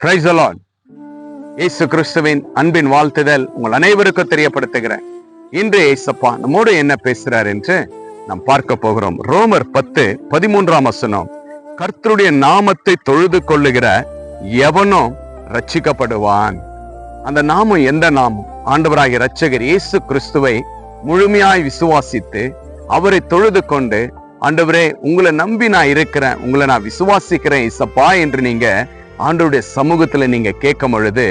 Praise the Lord. இயேசு கிறிஸ்துவின் அன்பின் வாழ்த்துதல் உங்கள் அனைவருக்கும் தெரியப்படுத்துகிறேன். இன்று இயேசப்பா நம்மோடு என்ன பேசுறார் என்று நாம் பார்க்க போகிறோம். ரோமர் 10:13 கர்த்தருடைய நாமத்தை தொழுது கொள்ளுகிற எவனும் ரட்சிக்கப்படுவான். அந்த நாமம் எந்த நாமம்? ஆண்டவராகிய இரட்சகர் இயேசு கிறிஸ்துவை முழுமையாய் விசுவாசித்து அவரை தொழுது கொண்டு, ஆண்டவரே உங்களை நம்பி நான் இருக்கிறேன், உங்களை நான் விசுவாசிக்கிறேன் இயேசப்பா என்று நீங்க ஆண்டவருடைய சமூகத்துல நீங்க கேட்கும் பொழுது,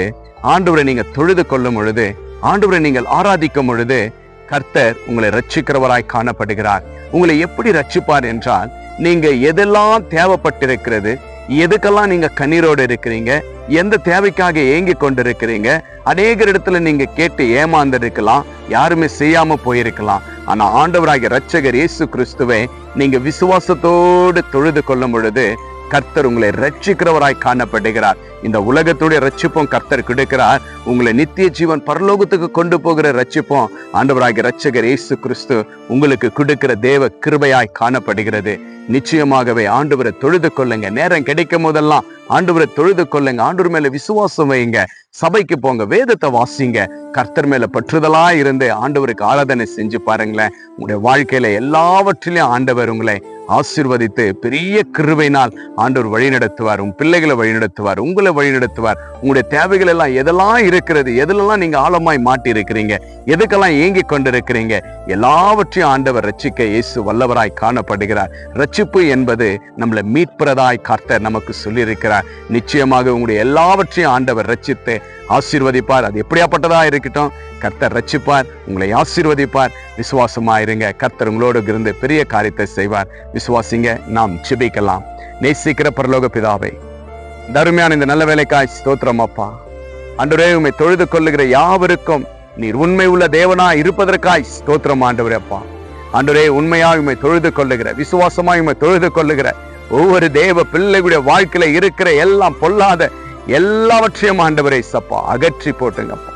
ஆண்டவரை நீங்க தொழுது கொள்ளும் பொழுது, ஆண்டவரை நீங்கள் ஆராதிக்கும் பொழுது, கர்த்தர் உங்களை ரட்சிக்கிறவராய் காணப்படுகிறார். உங்களை எப்படி ரட்சிப்பார் என்றால், நீங்க எதெல்லாம் தேவைப்பட்டிருக்கிறது, எதுக்கெல்லாம் நீங்க கண்ணீரோடு இருக்கிறீங்க, எந்த தேவைக்காக ஏங்கி கொண்டிருக்கிறீங்க, அநேக இடத்துல நீங்க கேட்டு ஏமாந்திருக்கலாம், யாருமே செய்யாம போயிருக்கலாம். ஆனா ஆண்டவராகிய இரட்சகர் இயேசு கிறிஸ்துவை நீங்க விசுவாசத்தோடு தொழுது கொள்ளும் பொழுது கர்த்தர் உங்களை ரட்சிக்கிறவராய் காணப்படுகிறார். இந்த உலகத்துடைய ரட்சிப்பும் கர்த்தர் கொடுக்கிறார். உங்களை நித்திய ஜீவன் பரலோகத்துக்கு கொண்டு போகிற ரட்சிப்பும் ஆண்டவராகிய இரட்சகர் இயேசு கிறிஸ்து உங்களுக்கு கொடுக்கிற தேவ கிருபையாய் காணப்படுகிறது. நிச்சயமாகவே ஆண்டவரை தொழுது கொள்ளுங்க. நேரம் கிடைக்கும் போதெல்லாம் ஆண்டவரை தொழுது கொள்ளுங்க. ஆண்டவர் மேல விசுவாசம் வைங்க. சபைக்கு போங்க, வேதத்தை வாசிங்க, கர்த்தர் மேல பற்றுதலா இருந்து ஆண்டவருக்கு ஆராதனை செஞ்சு பாருங்களேன். உங்களுடைய வாழ்க்கையில எல்லாவற்றிலையும் ஆண்டவர் உங்களை ஆசீர்வதித்து பெரிய கிருபையினால் ஆண்டவர் வழிநடத்துவார். உங்க பிள்ளைகளை வழிநடத்துவார், உங்களை வழிநடத்துவார். உங்களுடைய தேவைகள் எல்லாம் எதெல்லாம் இருக்கிறது, எதுலெல்லாம் நீங்க ஆழமாய் மாட்டி இருக்கிறீங்க, எதுக்கெல்லாம் ஏங்கி கொண்டிருக்கிறீங்க, எல்லாவற்றையும் ஆண்டவர் ரட்சிக்க இயேசு வல்லவராய் காணப்படுகிறார். ரட்சிப்பு என்பது நம்மளை மீட்புறதாய் கர்த்தர் நமக்கு சொல்லி இருக்கிறார். நிச்சயமாக உங்களுடைய எல்லாவற்றையும் ஆண்டவர் ரட்சித்து ஆசீர்வதிப்பார். அது எப்படியாப்பட்டதா இருக்கட்டும், கர்த்தர் ரட்சிப்பார், உங்களை ஆசீர்வதிப்பார். விசுவாசமாயிருங்க. கர்த்தர் உங்களோடு இருந்து பெரிய காரியத்தை செய்வார். விசுவாசிங்க. நாம் ஜெபிக்கலாம். நேசிக்கிற பரலோக பிதாவே, தருமையான இந்த நல்ல வேலைக்காய் ஸ்தோத்திரம் அப்பா. ஆண்டவரே, உம்மை தொழுது கொள்ளுகிற யாவருக்கும் நீர் உண்மை உள்ள தேவனாய் இருப்பதற்காய் ஸ்தோத்திரம் ஆண்டவரே அப்பா. ஆண்டவரே, உண்மையாய் உம்மை தொழுது கொள்ளுகிற, விசுவாசமாய் உம்மை தொழுது கொள்ளுகிற ஒவ்வொரு தேவ பிள்ளைகளுடைய வாழ்க்கையில இருக்கிற எல்லாம் பொல்லாத எல்லாவற்றையும் ஆண்டவரே சப்பா அகற்றி போட்டுங்கப்பா,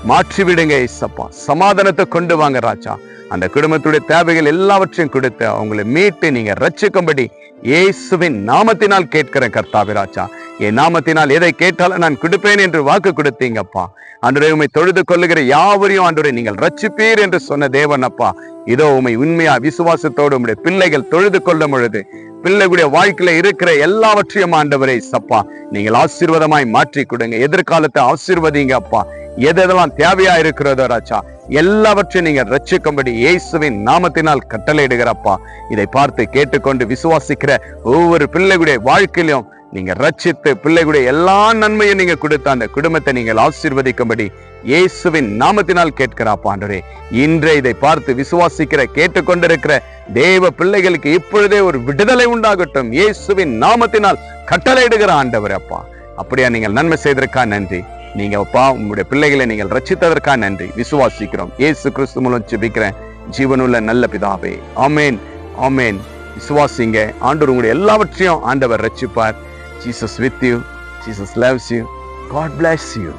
மாற்றி விடுங்க இசப்பா. சமாதானத்தை கொண்டு வாங்க ராஜா. அந்த குடும்பத்துடைய தேவைகள் எல்லாவற்றையும் கொடுத்து அவங்களை மீட்டு நீங்க ரட்சிக்கும்படி இயேசுவின் நாமத்தினால் கேட்கிறேன் கர்த்தாவே ராஜா. என் நாமத்தினால் எதை கேட்டாலும் நான் கொடுப்பேன் என்று வாக்கு கொடுத்தீங்கப்பா. ஆண்டவரே, உம்மை தொழுது கொள்ளுகிற யாவரையும் ஆண்டவரே நீங்கள் ரட்சிப்பீர் என்று சொன்ன தேவன் அப்பா. இதோ உம்மை உண்மையா விசுவாசத்தோடு உம்முடைய பிள்ளைகள் தொழுது கொள்ளும் பொழுது பிள்ளைகளுடைய வாழ்க்கையில இருக்கிற எல்லாவற்றையும் ஆண்டவரே சப்பா நீங்கள் ஆசீர்வாதமாய் மாற்றி கொடுங்க. எதிர்காலத்தை ஆசீர்வதிங்க அப்பா. எதெல்லாம் தேவையா இருக்கிறதோ ராஜா, எல்லாவற்றையும் நீங்க ரட்சிக்கும்படி இயேசுவின் நாமத்தினால் கட்டளையிடுகிறப்பா. இதை பார்த்து கேட்டுக்கொண்டு விசுவாசிக்கிற ஒவ்வொரு பிள்ளைகளுடைய வாழ்க்கையிலும் நீங்க ரட்சித்து பிள்ளைகளுடைய எல்லா நன்மையும் நீங்க கொடுத்த அந்த குடும்பத்தை நீங்கள் ஆசீர்வதிக்கும்படி இயேசுவின் நாமத்தினால் கேட்கிறாப்பா ஆண்டவரே. இன்றே இதை பார்த்து விசுவாசிக்கிற கேட்டுக்கொண்டிருக்கிற தேவ பிள்ளைகளுக்கு இப்பொழுதே ஒரு விடுதலை உண்டாகட்டும். இயேசுவின் நாமத்தினால் கட்டளையிடுகிற ஆண்டவர் அப்பா. அப்படியா நீங்கள் நன்மை செய்ததற்கா நன்றி. நீங்க அப்பா உங்களுடைய பிள்ளைகளை நீங்கள் ரட்சித்ததற்கா நன்றி. விசுவாசிக்கிறோம். இயேசு கிறிஸ்து மூலம் ஜெபிக்கிறேன் ஜீவனுள்ள நல்ல பிதாவே. ஆமேன், ஆமேன். விசுவாசிங்க. ஆண்டவர் உங்களுடைய எல்லாவற்றையும் ஆண்டவர் ரட்சிப்பார். Jesus with you. Jesus loves you. God bless you.